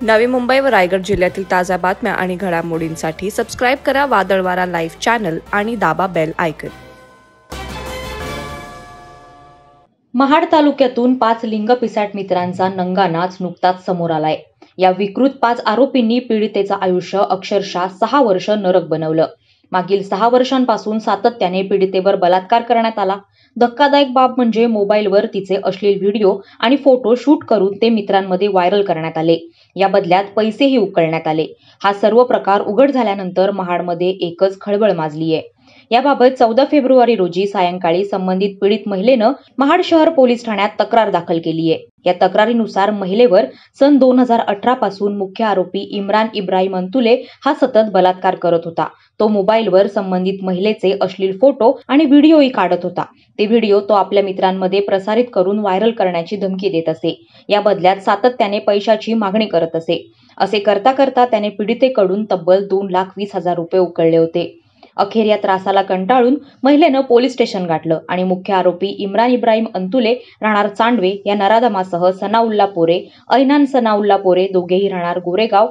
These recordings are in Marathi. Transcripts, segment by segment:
नवी मुंबई व रायगड जिल्ह्यातील ताज्या बातम्या आणि घडामोडींसाठी सबस्क्राईब करा वादळवारा लाईव्ह चॅनल आणि दाबा बेल आयकॉन। महाड तालुक्यातून 5 लिंगपिसाट मित्रांचा नंगा नाच नुकताच समोर आलाय। या विकृत 5 आरोपींनी पीडितेचं आयुष्य अक्षरशः 6 वर्ष नरक बनवलं। मागील 6 वर्षांपासून सातत्याने पीडितेवर बलात्कार करण्यात आला। धक्कादायक बाब म्हणजे मोबाईलवर तिचे अश्लील व्हिडिओ आणि फोटो शूट करून ते मित्रांमध्ये व्हायरल करण्यात आले। या बदल्यात पैसेही उकळण्यात आले। हा सर्व प्रकार उघड झाल्यानंतर महाडमध्ये एकच खळबळ माजली आहे। याबाबत 14 फेब्रुवारी रोजी सायंकाळी संबंधित पीडित महिलेनं महाड शहर पोलीस ठाण्यात तक्रार दाखल केली आहे। या तक्रारीनुसार महिलेवर सन 2018 पासून मुख्य आरोपी इम्रान इब्राहिम अंतुले हा सतत बलात्कार करत होता। तो मोबाईलवर संबंधित महिलेचे अश्लील फोटो आणि व्हिडिओही काढत होता। ते व्हिडिओ तो आपल्या मित्रांमध्ये प्रसारित करून व्हायरल करण्याची धमकी देत असे। या बदल्यात सातत्याने पैशाची मागणी करत असे। असे करता करता त्याने पीडितेकडून तब्बल 2,20,000 रुपये उकळले होते। अखेर या त्रासाला कंटाळून महिलेनं पोलीस स्टेशन गाठलं आणि मुख्य आरोपी इम्रान इब्राहिम अंतुले राहणार चांडवे या नराधमासह सनाउल्ला पोरे, ऐनान सनाउल्ला पोरे दोघेही राहणार गोरेगाव,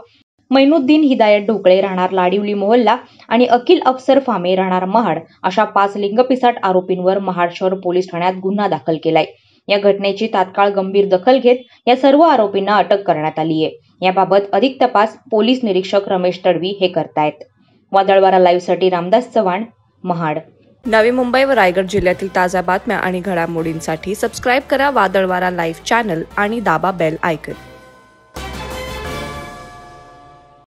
मैनुद्दीन हिदायत ढोकळे राहणार लाडिवली मोहल्ला आणि अकिल अफसर फामे राहणार महाड अशा 5 लिंगपिसाट आरोपींवर महाड शहर पोलीस ठाण्यात गुन्हा दाखल केलाय। या घटनेची तात्काळ गंभीर दखल घेत या सर्व आरोपींना अटक करण्यात आली आहे। याबाबत अधिक तपास पोलीस निरीक्षक रमेश तडवी हे करतायत। वादळवारा लाईव्हसाठी रामदास चव्हाण, महाड। नवी मुंबई व रायगड जिल्ह्यातील ताज्या बातम्या आणि घडामोडींसाठी सबस्क्राईब करा वादळवारा लाईव्ह चॅनल आणि दाबा बेल आयकॉन।